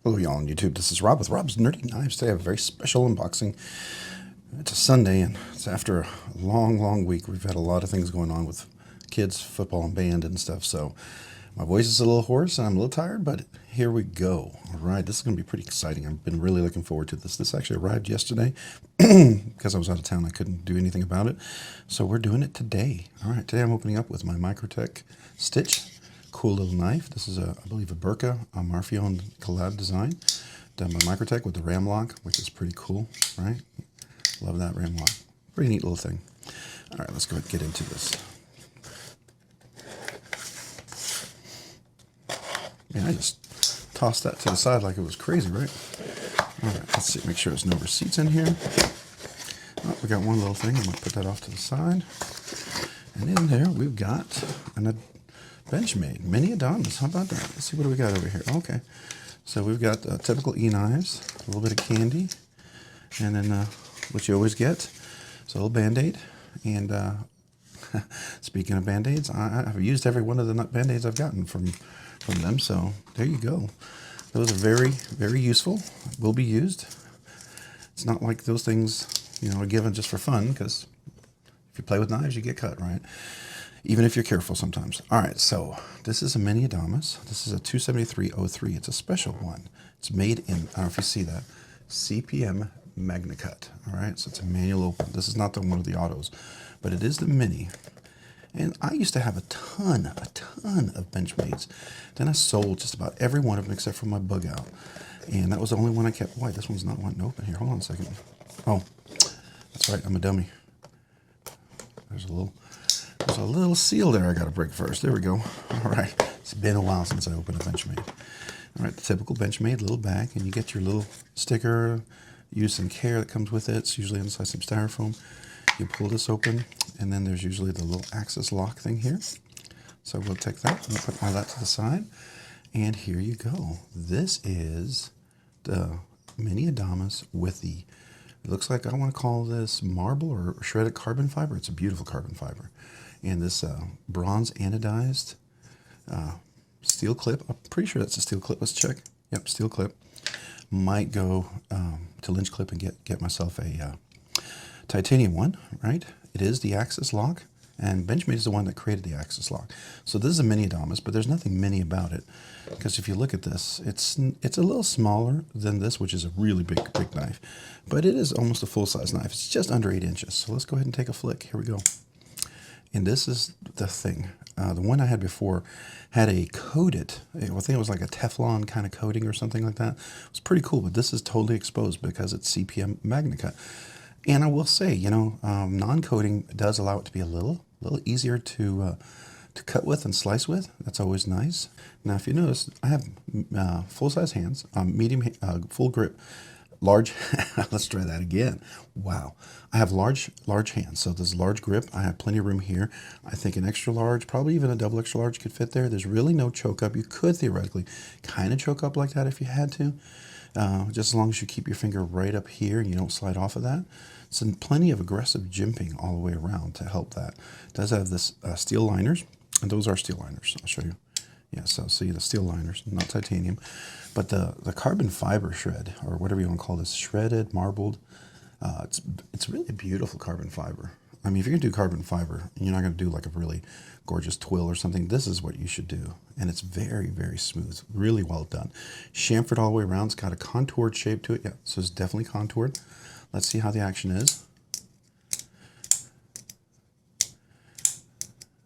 Hello y'all on YouTube, this is Rob with Rob's Nerdy Knives. Today I have a very special unboxing. It's a Sunday and it's after a long week. We've had a lot of things going on with kids, football and band and stuff, so my voice is a little hoarse and I'm a little tired, but here we go. Alright, this is going to be pretty exciting. I've been really looking forward to this. This actually arrived yesterday because I was out of town. I couldn't do anything about it, so we're doing it today. Alright, today I'm opening up with my Microtech Stitch. Cool little knife. This is I believe a Burka, a Marfion collab design done by Microtech with the ram lock, which is pretty cool, right? Love that ram lock. Pretty neat little thing. All right, let's go ahead and get into this. Man, I just tossed that to the side like it was crazy, right? All right, let's see. Make sure there's no receipts in here. Oh, we got one little thing. I'm gonna put that off to the side. And in there we've got a Benchmade mini Adamas. How about that? Let's see what do we got over here. Okay, so we've got typical e-knives, a little bit of candy, and then what you always get, so a little Band-Aid. And speaking of Band-Aids, I've used every one of the Band-Aids I've gotten from them. So there you go. Those are very useful. Will be used. It's not like those things, are given just for fun, because if you play with knives, you get cut, right? Even if you're careful sometimes. All right, so this is a mini Adamas. This is a 27303. It's a special one. It's made in, I don't know if you see that, CPM-Magnacut. All right, so it's a manual open. This is not the one of the autos, but it is the mini. And I used to have a ton of Benchmades. Then I sold just about every one of them except for my bug out. And that was the only one I kept. Why, this one's not wanting to open here. Hold on a second. Oh, that's right, I'm a dummy. There's a little seal there I got to break first. There we go. All right. It's been a while since I opened a Benchmade. All right, the typical Benchmade little bag, and you get your little sticker, use some care that comes with it. It's usually inside some styrofoam. You pull this open, and then there's usually the little axis lock thing here. So we'll take that and put all that to the side. And here you go. This is the mini Adamas with the, it looks like, I want to call this marble or shredded carbon fiber. It's a beautiful carbon fiber. And this bronze anodized steel clip. I'm pretty sure that's a steel clip. Let's check. Yep, steel clip. Might go to Lynch Clip and get myself a titanium one, right? It is the axis lock, and Benchmade is the one that created the axis lock. So this is a mini Adamas, but there's nothing mini about it, because if you look at this, it's a little smaller than this, which is a really big knife, but it is almost a full-size knife. It's just under 8 inches. So let's go ahead and take a flick. Here we go. And this is the thing. The one I had before had a coated, I think it was like a Teflon kind of coating or something like that. It was pretty cool, but this is totally exposed because it's CPM-Magnacut. And I will say, non-coating does allow it to be a little easier to cut with and slice with. That's always nice. Now, if you notice, I have full-size hands, medium, full grip, large. Let's try that again. Wow, I have large hands, so this large grip. I have plenty of room here. I think an extra large, probably even a double extra large, could fit there. There's really no choke up. You could theoretically kind of choke up like that if you had to. Just as long as you keep your finger right up here and you don't slide off of that. So plenty of aggressive jimping all the way around to help that. It does have this steel liners, and those are steel liners. I'll show you. Yeah, so see the steel liners, not titanium. But the carbon fiber shred, or whatever you want to call this, shredded, marbled, it's really a beautiful carbon fiber. I mean, if you're going to do carbon fiber, and you're not going to do like a really gorgeous twill or something, this is what you should do. And it's very smooth, really well done. Chamfered all the way around. It's got a contoured shape to it. Yeah, so it's definitely contoured. Let's see how the action is.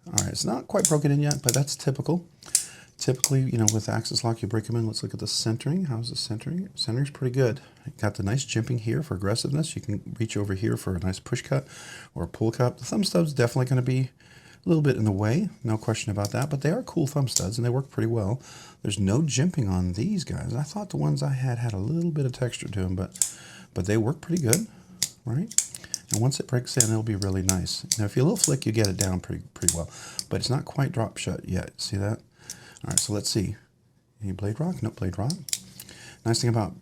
All right, it's not quite broken in yet, but that's typical. Typically, with axis lock, you break them in. Let's look at the centering. How's the centering? Centering's pretty good. Got the nice jimping here for aggressiveness. You can reach over here for a nice push cut or a pull cut. The thumb stud's definitely going to be a little bit in the way, no question about that, but they are cool thumb studs and they work pretty well. There's no jimping on these guys. I thought the ones I had a little bit of texture to them, but they work pretty good, right? And once it breaks in, it'll be really nice. Now, if you a little flick, you get it down pretty well, but it's not quite drop shut yet. See that? All right, so let's see. Any blade rock? No blade rock. Nice thing about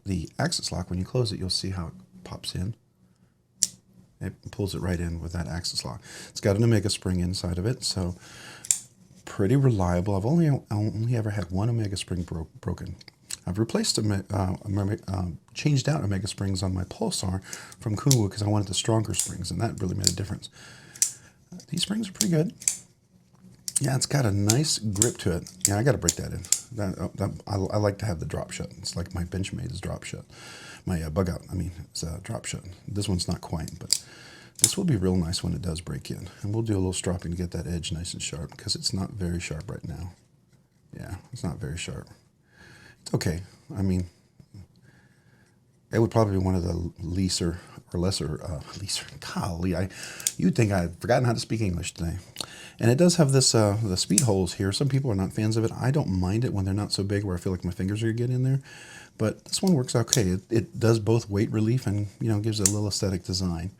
the axis lock, when you close it, you'll see how it pops in. It pulls it right in with that axis lock. It's got an Omega spring inside of it, so pretty reliable. I've only ever had one Omega spring broken. I've replaced changed out Omega springs on my Pulsar from Kuwu because I wanted the stronger springs, and that really made a difference. These springs are pretty good. Yeah, it's got a nice grip to it. Yeah, I got to break that in. I like to have the drop shut. It's like my Benchmade is drop shut. My bug out, I mean, it's drop shut. This one's not quite, but this will be real nice when it does break in. And we'll do a little stropping to get that edge nice and sharp because it's not very sharp right now. Yeah, it's not very sharp. It's okay. I mean, it would probably be one of the lesser. Golly, you'd think I'd forgotten how to speak English today. And it does have this the speed holes here. Some people are not fans of it. I don't mind it when they're not so big where I feel like my fingers are getting in there. But this one works okay. It does both weight relief and, you know, gives it a little aesthetic design,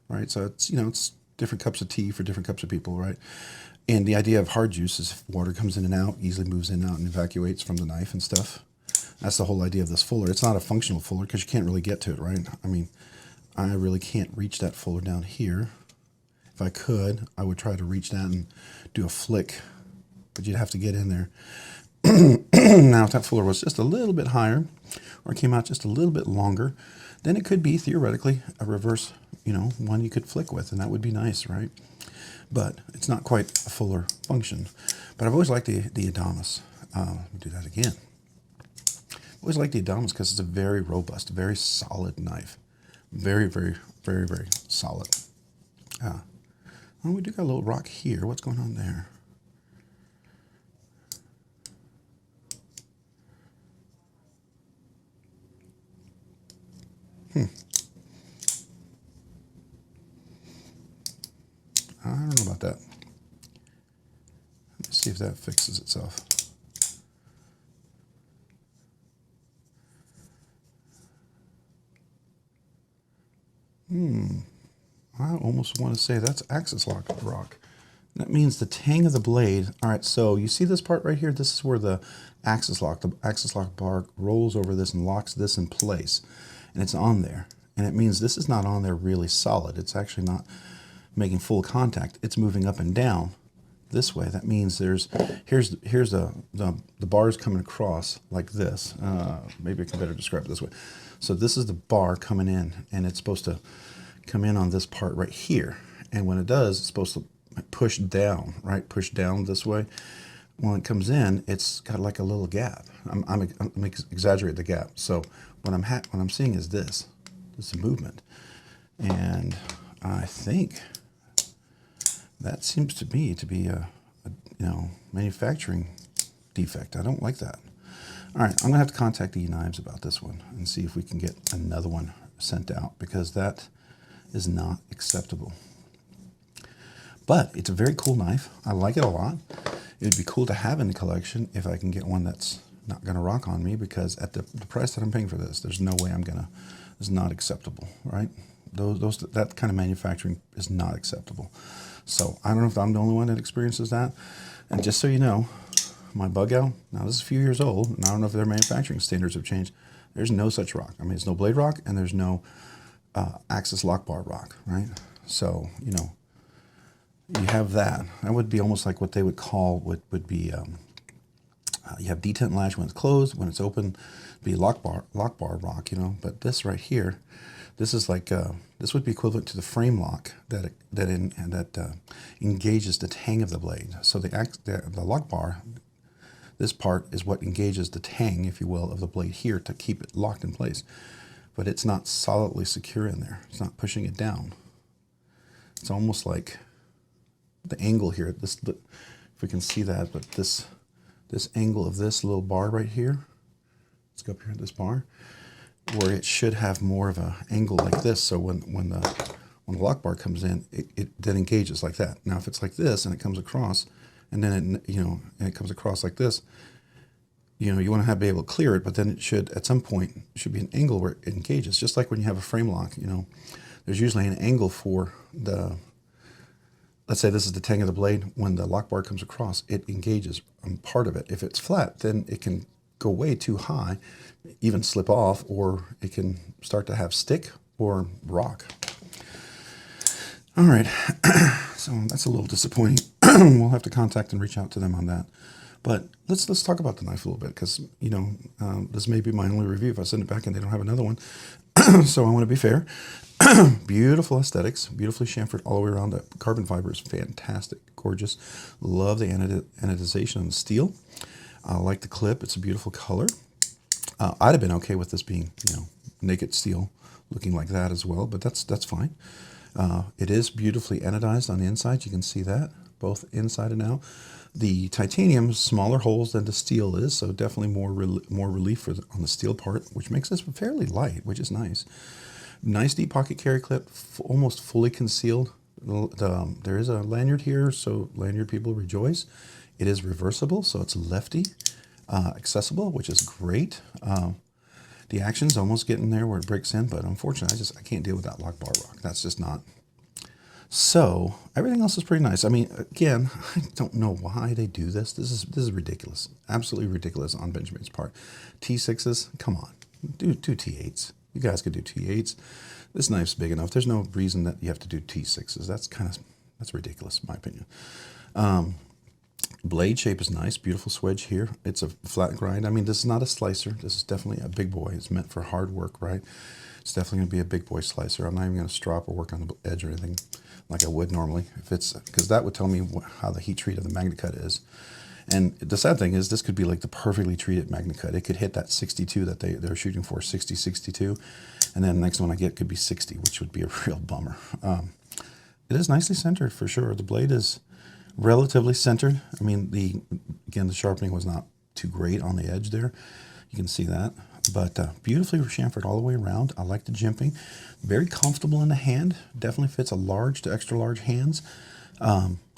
right? So it's, you know, it's different cups of tea for different cups of people, right? And the idea of hard juice is if water comes in and out, easily moves in and out and evacuates from the knife and stuff. That's the whole idea of this fuller. It's not a functional fuller because you can't really get to it, right? I mean, I really can't reach that fuller down here. If I could, I would try to reach that and do a flick, but you'd have to get in there. Now, if that fuller was just a little bit higher or came out just a little bit longer, then it could be theoretically a reverse, you know, one you could flick with, and that would be nice, right? But it's not quite a fuller function. But I've always liked the Adamas. Let me do that again. I always liked the Adamas because it's a very robust, very solid knife. Very, very, very, very solid. Oh, we do got a little rock here. What's going on there? I don't know about that. Let's see if that fixes itself. I almost want to say that's axis lock rock. That means the tang of the blade. All right, so you see this part right here? This is where the axis lock bar rolls over this and locks this in place. And it's on there. And it means this is not on there really solid. It's actually not making full contact. It's moving up and down this way. That means here's the bars coming across like this. Maybe I can better describe it this way. So this is the bar coming in, and it's supposed to come in on this part right here. And when it does, it's supposed to push down, right? Push down this way. When it comes in, it's got like a little gap. I'm exaggerate the gap. So what I'm seeing is this movement, and I think that seems to me to be a you know, manufacturing defect. I don't like that. All right, I'm gonna have to contact E Knives about this one and see if we can get another one sent out, because that is not acceptable. But it's a very cool knife. I like it a lot. It would be cool to have in the collection if I can get one that's not gonna rock on me, because at the price that I'm paying for this, there's no way it's not acceptable, right? That kind of manufacturing is not acceptable. So I don't know if I'm the only one that experiences that. And just so you know, my bug out, now this is a few years old, and I don't know if their manufacturing standards have changed. There's no such rock. I mean, there's no blade rock, and there's no axis lock bar rock, right? So, you know, you have that. That would be almost like what they would call, would be, you have detent lash when it's closed, when it's open, be lock bar rock, you know. But this right here, this is like, this would be equivalent to the frame lock that engages the tang of the blade. So the lock bar, this part is what engages the tang, if you will, of the blade here to keep it locked in place. But it's not solidly secure in there. It's not pushing it down. It's almost like the angle here, if we can see that, but this angle of this little bar right here, let's go up here at this bar, where it should have more of an angle like this. So when the lock bar comes in, it then engages like that. Now, if it's like this and it comes across, and then it comes across like this, you know, you want to be able to clear it, but then it should, at some point, should be an angle where it engages. Just like when you have a frame lock, you know, there's usually an angle for the, let's say this is the tang of the blade. When the lock bar comes across, it engages on part of it. If it's flat, then it can go way too high, even slip off, or it can start to have stick or rock. All right, so that's a little disappointing. We'll have to contact and reach out to them on that. But let's talk about the knife a little bit, because this may be my only review if I send it back and they don't have another one. So I want to be fair. Beautiful aesthetics, beautifully chamfered all the way around. The carbon fiber is fantastic, gorgeous. Love the anodization on the steel. I like the clip. It's a beautiful color. I'd have been okay with this being, naked steel, looking like that as well, but that's fine. It is beautifully anodized on the inside. You can see that both inside and out. The titanium is smaller holes than the steel is, so definitely more relief on the steel part, which makes this fairly light, which is nice. Nice deep pocket carry clip, almost fully concealed. There is a lanyard here, so lanyard people rejoice. It is reversible, so it's lefty accessible, which is great. The action's almost getting there where it breaks in, but unfortunately, I can't deal with that lock bar rock. That's just not. So everything else is pretty nice. I mean, again, I don't know why they do this. This is ridiculous, absolutely ridiculous on Benchmade's part. T6s, come on, do T8s. You guys could do T8s. This knife's big enough. There's no reason that you have to do T6s. That's ridiculous, in my opinion. Blade shape is nice, beautiful swedge here. It's a flat grind. I mean, this is not a slicer. This is definitely a big boy. It's meant for hard work, right? It's definitely going to be a big boy slicer. I'm not even going to strop or work on the edge or anything like I would normally, because that would tell me how the heat treat of the Magnacut is. And the sad thing is, this could be like the perfectly treated Magnacut. It could hit that 62 that they're shooting for, 60, 62. And then the next one I get could be 60, which would be a real bummer. It is nicely centered for sure. The blade is relatively centered. I mean, the sharpening was not too great on the edge there. You can see that. But beautifully chamfered all the way around. I like the jimping. Very comfortable in the hand. Definitely fits a large to extra large hands.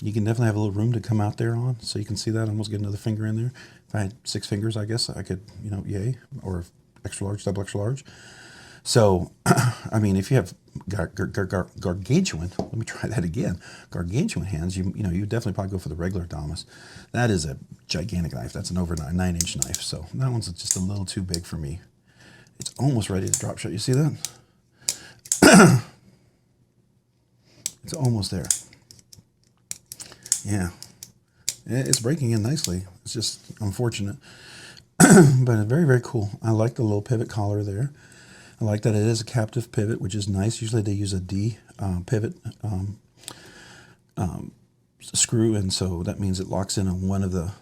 You can definitely have a little room to come out there on, so you can see that. Almost get another finger in there. If I had 6 fingers, I guess I could, yay, or extra large, double extra large. So, I mean, if you have gargantuan, let me try that again, gargantuan hands, you definitely probably go for the regular Adamas. That is a gigantic knife. That's an over 9-inch knife, so that one's just a little too big for me. It's almost ready to drop shot. You see that? It's almost there. Yeah, it's breaking in nicely. It's just unfortunate, but very, very cool. I like the little pivot collar there. I like that it is a captive pivot, which is nice. Usually they use a D pivot screw, and so that means it locks in on one of the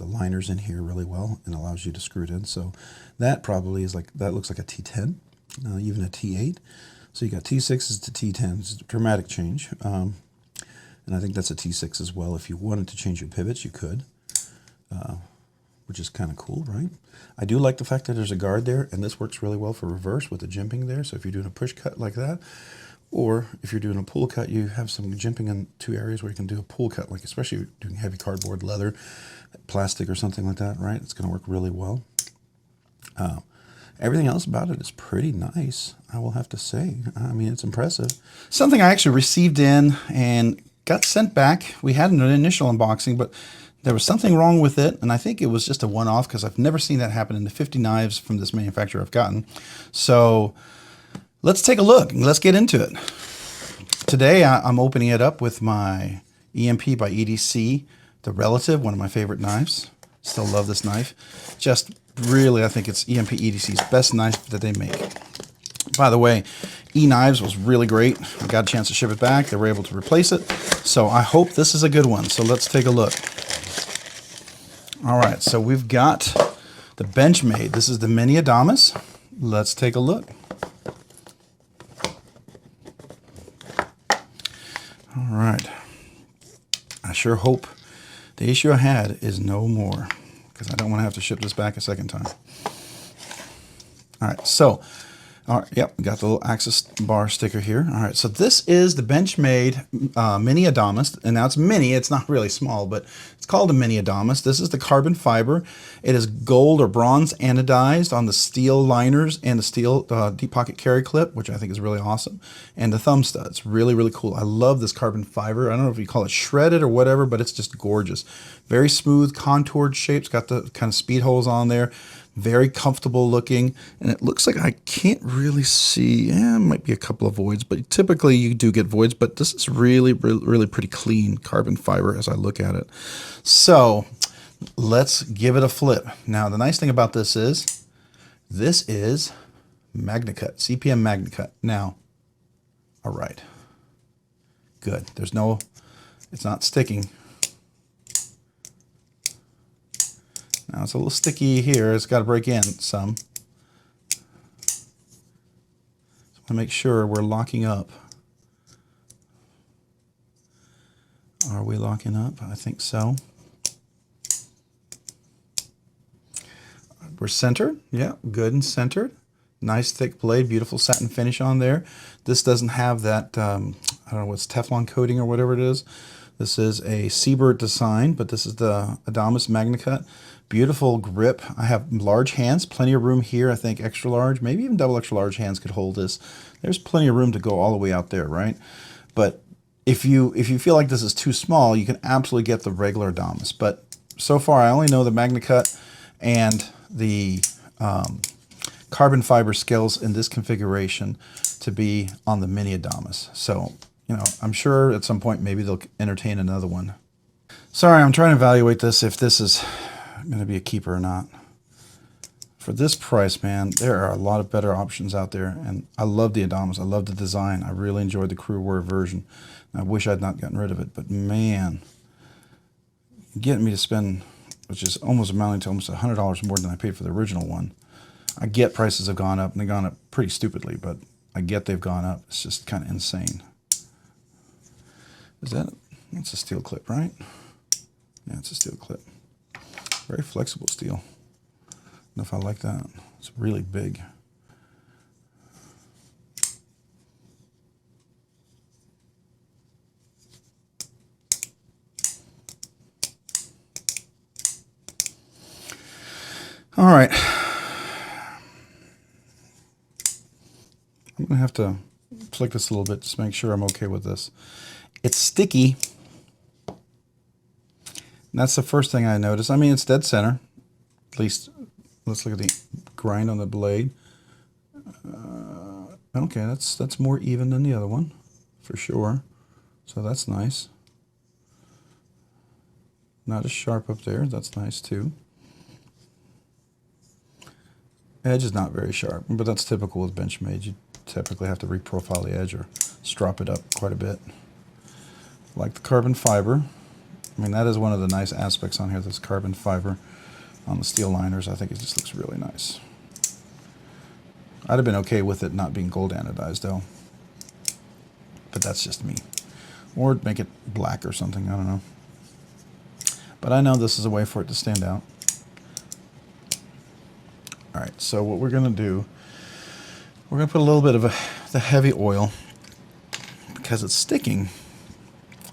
liners in here really well and allows you to screw it in. So that probably is that looks like a T10, even a T8. So you got T6s to T10s. It's a dramatic change. And I think that's a T6 as well. If you wanted to change your pivots, you could, which is kind of cool, right? I do like the fact that there's a guard there, and this works really well for reverse with the jimping there. So if you're doing a push cut like that, or if you're doing a pull cut, you have some jimping in 2 areas where you can do a pull cut, like especially if you're doing heavy cardboard, leather, plastic, or something like that, right? It's going to work really well. Everything else about it is pretty nice, I will have to say. I mean, it's impressive. Something I actually received in and got sent back. We had an initial unboxing, but there was something wrong with it, and I think it was just a one-off because I've never seen that happen in the 50 knives from this manufacturer I've gotten. So let's take a look and let's get into it. Today I'm opening it up with my EMP by EDC, the Relative, one of my favorite knives. Still love this knife. Just really, I think it's EMP EDC's best knife that they make. By the way, E-Knives was really great. I got a chance to ship it back. They were able to replace it. So I hope this is a good one. So let's take a look. All right, so we've got the Benchmade. This is the mini Adamas. Let's take a look. All right. I sure hope the issue I had is no more, because I don't want to have to ship this back a second time. All right, so, all right, yep, got the little access bar sticker here. All right, so this is the Benchmade mini Adamas, and now it's mini. It's not really small, but it's called a mini Adamas. This is the carbon fiber. It is gold or bronze anodized on the steel liners and the steel deep pocket carry clip, which I think is really awesome, and the thumb studs. Really, really cool. I love this carbon fiber. I don't know if you call it shredded or whatever, but it's just gorgeous. Very smooth, contoured shapes. Got the kind of speed holes on there. Very comfortable looking, and it looks like I can't really see, might be a couple of voids, but typically you do get voids, but this is really, really, really pretty clean carbon fiber as I look at it. So Let's give it a flip. Now, the nice thing about this is Magnacut, CPM-Magnacut. Now, all right, good. It's not sticking. Now it's a little sticky here. It's got to break in some. So I want to make sure we're locking up. Are we locking up? I think so. We're centered. Yeah, good and centered. Nice thick blade, beautiful satin finish on there. This doesn't have that, I don't know what's Teflon coating or whatever it is. This is a Seabird design, but this is the Adamas Magnacut. Beautiful grip. I have large hands, plenty of room here. I think extra large, maybe even double extra large hands could hold this. There's plenty of room to go all the way out there, right? But if you feel like this is too small, you can absolutely get the regular Adamas. But so far, I only know the Magnacut and the carbon fiber scales in this configuration to be on the mini Adamas. So, you know, I'm sure at some point maybe they'll entertain another one. Sorry, I'm trying to evaluate this, if this is going to be a keeper or not. For this price, man, there are a lot of better options out there. And I love the Adamas. I love the design. I really enjoyed the crew wear version. I wish I'd not gotten rid of it. But man, getting me to spend, which is almost amounting to almost $100 more than I paid for the original one. I get prices have gone up, and they've gone up pretty stupidly, but I get they've gone up. It's just kind of insane. That's a steel clip, right? Yeah, it's a steel clip. Very flexible steel. I don't know if I like that. It's really big. All right. I'm going to have to flick this a little bit just to make sure I'm okay with this. It's sticky. And that's the first thing I noticed. I mean, it's dead center. At least, let's look at the grind on the blade. Okay, that's more even than the other one, for sure. So that's nice. Not as sharp up there. That's nice too. Edge is not very sharp, but that's typical with Benchmade. You typically have to reprofile the edge or strop it up quite a bit. Like the carbon fiber. I mean, that is one of the nice aspects on here, this carbon fiber on the steel liners. I think it just looks really nice. I'd have been okay with it not being gold anodized though. But that's just me. Or make it black or something, I don't know. But I know this is a way for it to stand out. All right, so what we're gonna do, we're gonna put a little bit of the heavy oil, because it's sticking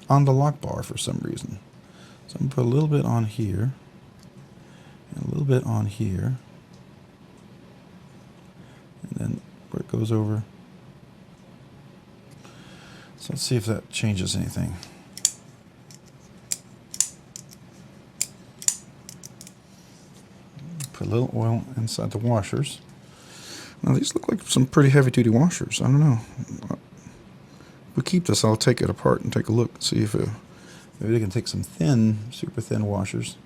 on the lock bar for some reason. So I'm gonna put a little bit on here, and a little bit on here, and then where it goes over. So let's see if that changes anything. Put a little oil inside the washers. Now these look like some pretty heavy-duty washers. I don't know. If we keep this, I'll take it apart and take a look, see if maybe they can take some thin, super thin washers.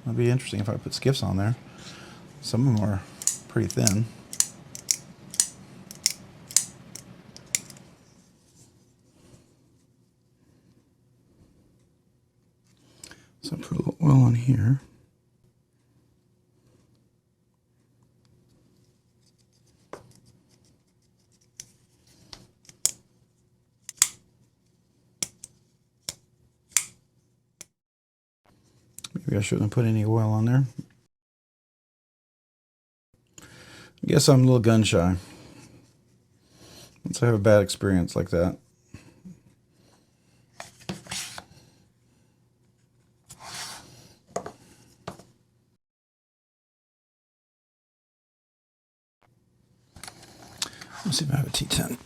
That'd be interesting if I put skiffs on there. Some of them are pretty thin. So put a little oil on here. Maybe I shouldn't have put any oil on there. I guess I'm a little gun shy. Once I have a bad experience like that. Let's see if I have a T10.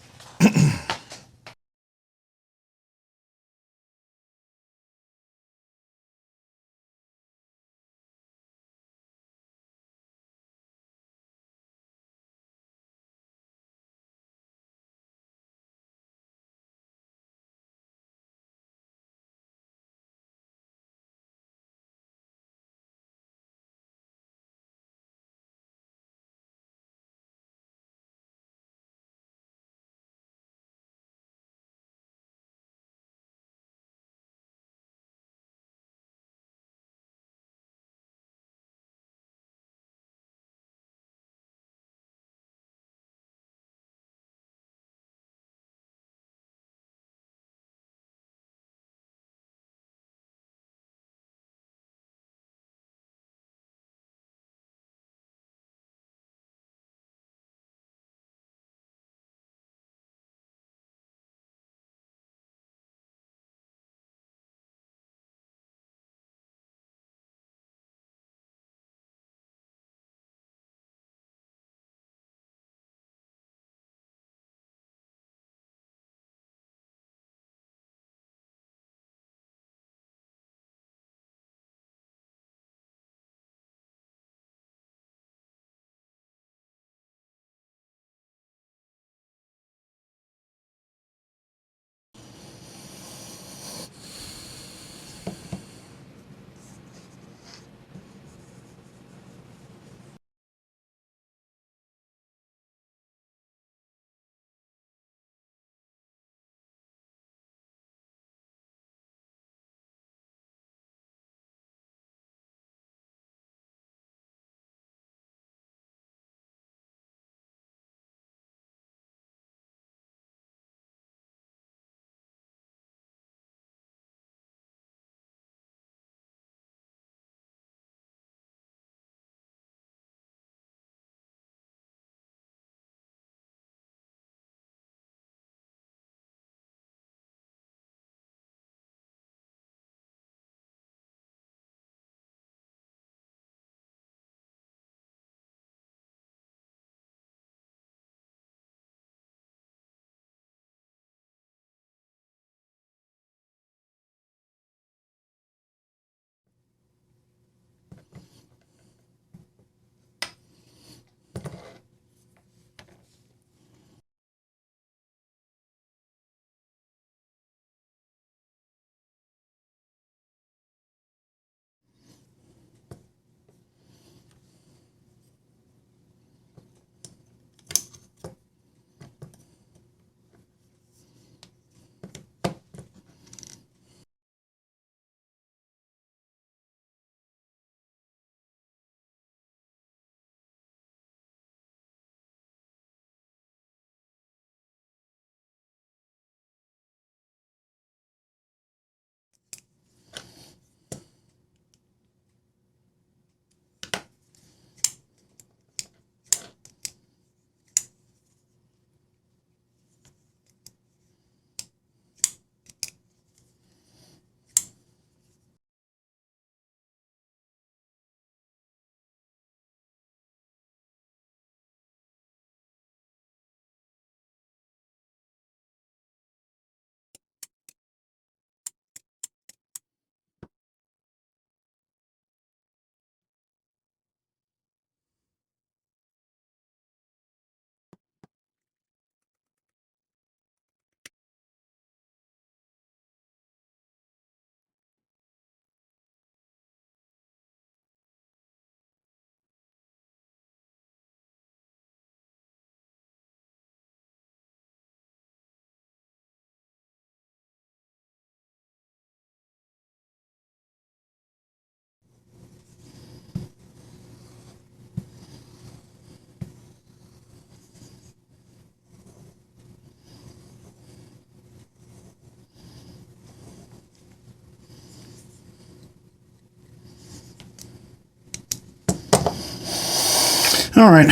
All right,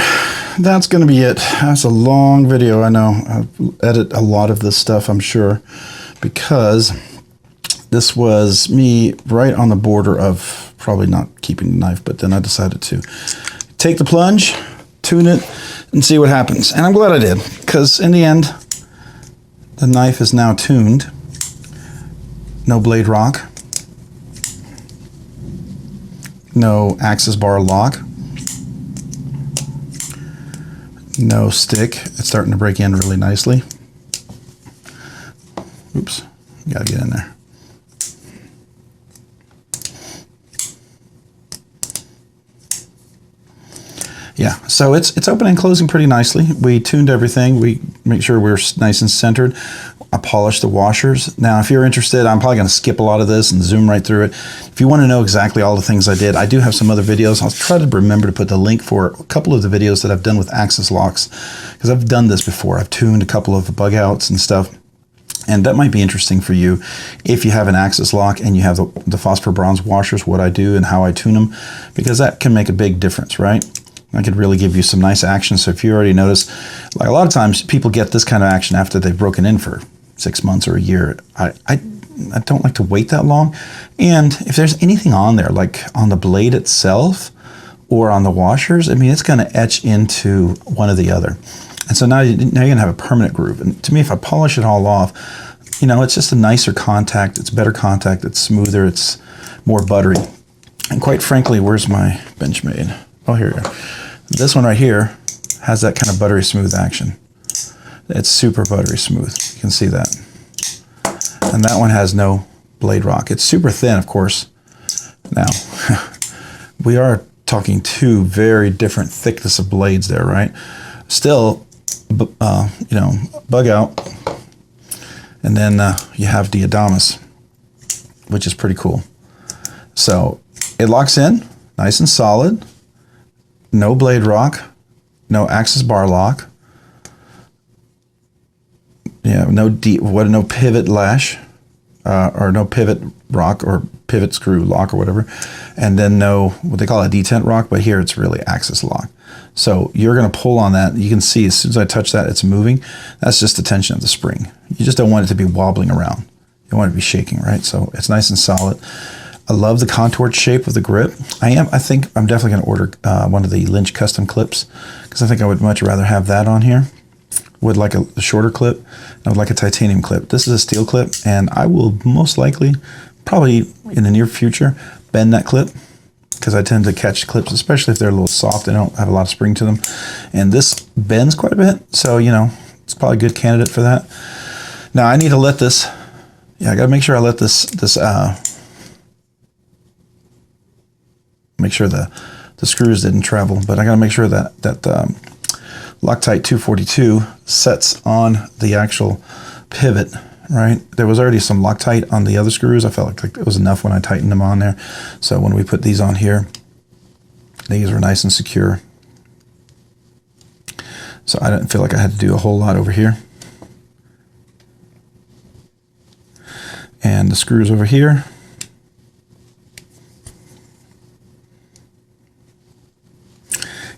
that's going to be it. That's a long video, I know. I'll edit a lot of this stuff, I'm sure, because this was me right on the border of probably not keeping the knife, but then I decided to take the plunge, tune it, and see what happens. And I'm glad I did, because in the end, the knife is now tuned. No blade rock, no axis bar lock, no stick. It's starting to break in really nicely. Oops, gotta get in there. Yeah, so it's opening and closing pretty nicely. We tuned everything. We make sure we're nice and centered. I polished the washers. Now, if you're interested, I'm probably going to skip a lot of this and zoom right through it. If you want to know exactly all the things I did, I do have some other videos. I'll try to remember to put the link for a couple of the videos that I've done with axis locks, because I've done this before. I've tuned a couple of bug outs and stuff, and that might be interesting for you if you have an axis lock and you have the phosphor bronze washers, what I do and how I tune them, because that can make a big difference, right? I could really give you some nice action. So if you already notice, like a lot of times people get this kind of action after they've broken in for 6 months or a year. I don't like to wait that long. And if there's anything on there, like on the blade itself or on the washers, I mean, it's going to etch into one or the other. And so now you're going to have a permanent groove. And to me, if I polish it all off, you know, it's just a nicer contact. It's better contact. It's smoother. It's more buttery. And quite frankly, where's my Benchmade? Oh, here we go. This one right here has that kind of buttery smooth action. It's super buttery smooth. You can see that. And that one has no blade rock. It's super thin, of course. Now, we are talking two very different thickness of blades there, right? Still, you know, bug out. And then you have the Adamas, which is pretty cool. So it locks in nice and solid. No blade rock, no axis bar lock, yeah, no pivot lash, or no pivot rock or pivot screw lock or whatever, and then no what they call a detent rock, but here it's really axis lock. So you're going to pull on that. You can see as soon as I touch that, it's moving. That's just the tension of the spring. You just don't want it to be wobbling around. You want it to be shaking, right? So it's nice and solid. I love the contoured shape of the grip. I think I'm definitely going to order one of the Lynch custom clips, because I think I would much rather have that on here. Would like a shorter clip. I would like a titanium clip. This is a steel clip, and I will most likely, probably in the near future, bend that clip, because I tend to catch clips, especially if they're a little soft. They don't have a lot of spring to them. And this bends quite a bit, so, you know, it's probably a good candidate for that. Now, I need to let this, I got to make sure I let make sure the screws didn't travel, but I got to make sure that Loctite 242 sets on the actual pivot, right? There was already some Loctite on the other screws. I felt like it was enough when I tightened them on there. So when we put these on here, these were nice and secure. So I didn't feel like I had to do a whole lot over here. And the screws over here,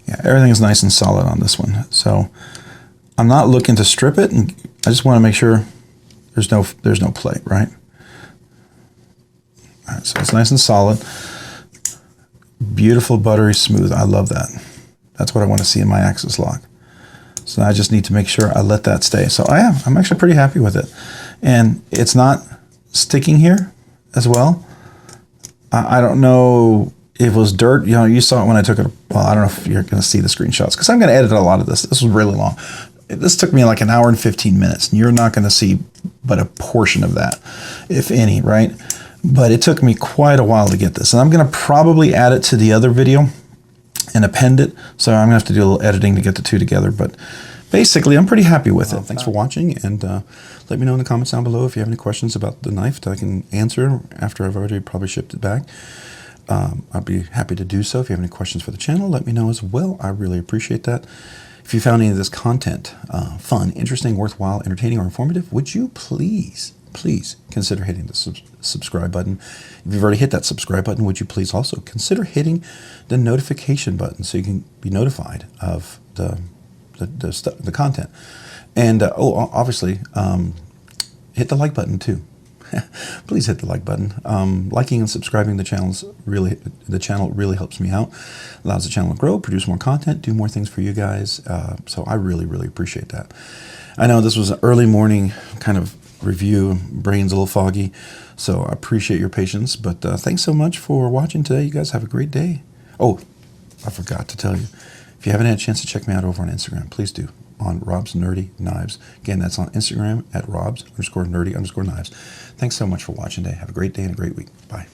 yeah, everything is nice and solid on this one. So I'm not looking to strip it, and I just want to make sure there's no play, right? All right, so it's nice and solid. Beautiful, buttery smooth. I love that. That's what I want to see in my axis lock. So I just need to make sure I let that stay. So I'm actually pretty happy with it. And it's not sticking here as well. I don't know if it was dirt. You know, you saw it when I took it. Well, I don't know if you're going to see the screenshots, because I'm going to edit a lot of this. This was really long. This took me like an hour and 15 minutes, and you're not going to see but a portion of that, if any, right? But it took me quite a while to get this. And I'm going to probably add it to the other video and append it. So I'm going to have to do a little editing to get the two together. But basically, I'm pretty happy with it. Thanks for watching, and let me know in the comments down below if you have any questions about the knife that I can answer after I've already probably shipped it back. I'd be happy to do so. If you have any questions for the channel, let me know as well. I really appreciate that. If you found any of this content fun, interesting, worthwhile, entertaining, or informative, would you please please consider hitting the subscribe button. If you've already hit that subscribe button, would you please also consider hitting the notification button so you can be notified of the content. And obviously, hit the like button too. Please hit the like button. Liking and subscribing the channel really helps me out, allows the channel to grow, produce more content, do more things for you guys. So I really appreciate that. I know this was an early morning kind of review, brain's a little foggy, so I appreciate your patience. But thanks so much for watching today. You guys have a great day. Oh, I forgot to tell you, if you haven't had a chance to check me out over on Instagram, please do, on Rob's Nerdy Knives. Again, that's on Instagram at Rob's_nerdy_knives. Thanks so much for watching today. Have a great day and a great week. Bye.